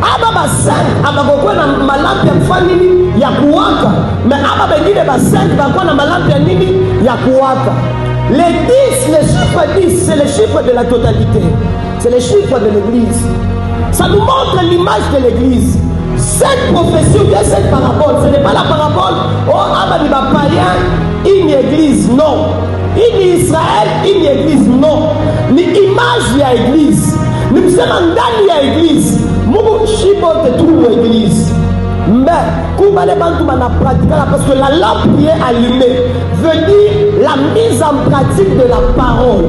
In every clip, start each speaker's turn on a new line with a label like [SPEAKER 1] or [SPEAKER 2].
[SPEAKER 1] aba basank abakokuwa na malampi ya kufanya nini ya kuwaka, mais aba bengine basank bakuwa na malampi ya nini ya kuwaka. Les 10, le chiffre 10, c'est le chiffre de la totalité, c'est le chiffre de l'église. Ça nous montre l'image de l'église. Cette prophétie ou bien cette parabole, ce n'est pas la parabole oh aba ni païen une église, non. Une Israël, une église, non. Ni image ya église. Ni msema ndani ya église. Mungu shibo te trouve église. Mais, comment les bantu na pratiquer parce que la lampe qui est allumée veut dire la mise en pratique de la parole.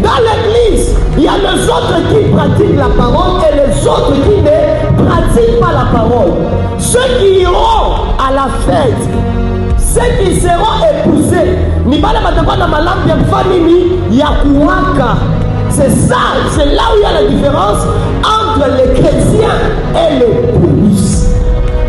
[SPEAKER 1] Dans l'église, il y a les autres qui pratiquent la parole et les autres qui ne pratiquent pas la parole. Ceux qui iront à la fête, ceux qui seront épousés, ni pas la malampe ya kuwaka. C'est ça, c'est là où il y a la différence entre les chrétiens et l'épouse.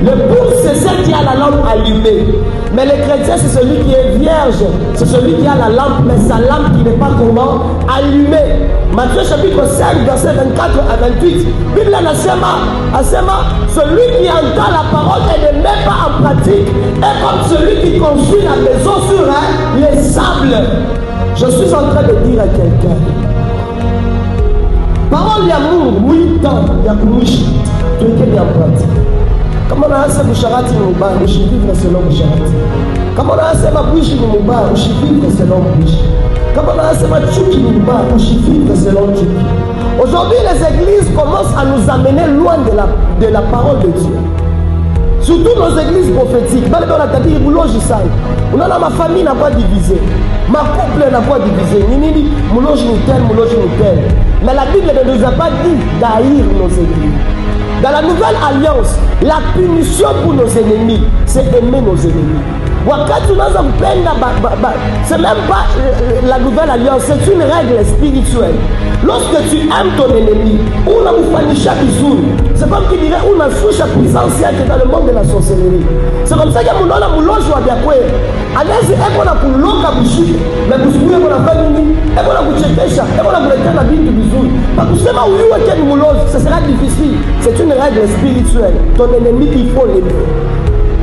[SPEAKER 1] L'épouse, c'est celle qui a la lampe allumée. Mais le chrétien, c'est celui qui est vierge. C'est celui qui a la lampe, mais sa lampe qui n'est pas comment allumée. Matthieu chapitre 5, verset 24 à 28. Bible asema, celui qui entend la parole et ne met pas en pratique est comme celui qui construit la maison sur les sables. Je suis en train de dire à quelqu'un, parole d'amour, oui, tant, il y a kumushi, tu es bien en pratique. Kama unasema usharati ni mbaya, ushivivre selon usharati. Kama unasema kuishi ni mbaya, ushivivre selon kuishi. Kama unasema chuki ni mbaya, ushivivre selon chuki. Aujourd'hui, les églises commencent à nous amener loin de la parole de Dieu. Surtout nos églises prophétiques. On a ma famille n'a pas divisé. Ma couple n'a pas divisé. Nini, mouloge nous tel. Mais la Bible ne nous a pas dit d'haïr nos ennemis. Dans la nouvelle alliance, la punition pour nos ennemis, c'est aimer nos ennemis. C'est même pas la nouvelle alliance, c'est une règle spirituelle. Lorsque tu aimes ton ennemi, c'est comme qui dirait on a souche à puissance dans le monde de la sorcellerie. C'est comme ça qu'il y a mon nom, mon loge ou à bien quoi. Allez-y, et qu'on a pour l'onga bouchi, mais vous souvenez qu'on a fait une et qu'on a pour tchétécha, et qu'on a pour l'éternel la vie du bisou. Parce que c'est là où il y a mon loge, ce sera difficile. C'est une règle spirituelle. Ton ennemi, il faut l'aimer.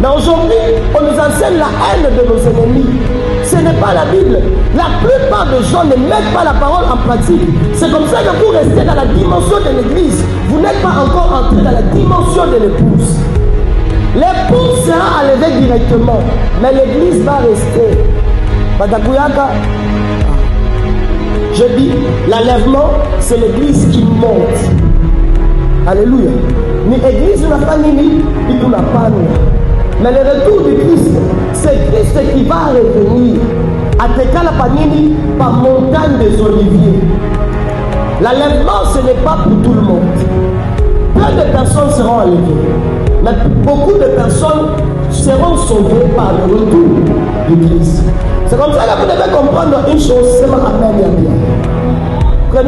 [SPEAKER 1] Mais aujourd'hui, on nous enseigne la haine de nos ennemis. Ce n'est pas la Bible. La plupart des gens ne mettent pas la parole en pratique. C'est comme ça que vous restez dans la dimension de l'église. Vous n'êtes pas encore entré dans la dimension de l'épouse. L'épouse sera enlevée directement, mais l'église va rester. Patakuyaka. Je dis, l'enlèvement, c'est l'église qui monte. Alléluia. Ni église n'a pas ni n'a pas. Mais le retour de Christ, c'est Christ qui va revenir à Tekala Panini par montagne des Oliviers. L'enlèvement, ce n'est pas pour tout le monde. Plein de personnes seront enlevées. Mais beaucoup de personnes seront sauvées par le retour de Christ. C'est comme ça que vous devez comprendre une chose, c'est ma amen.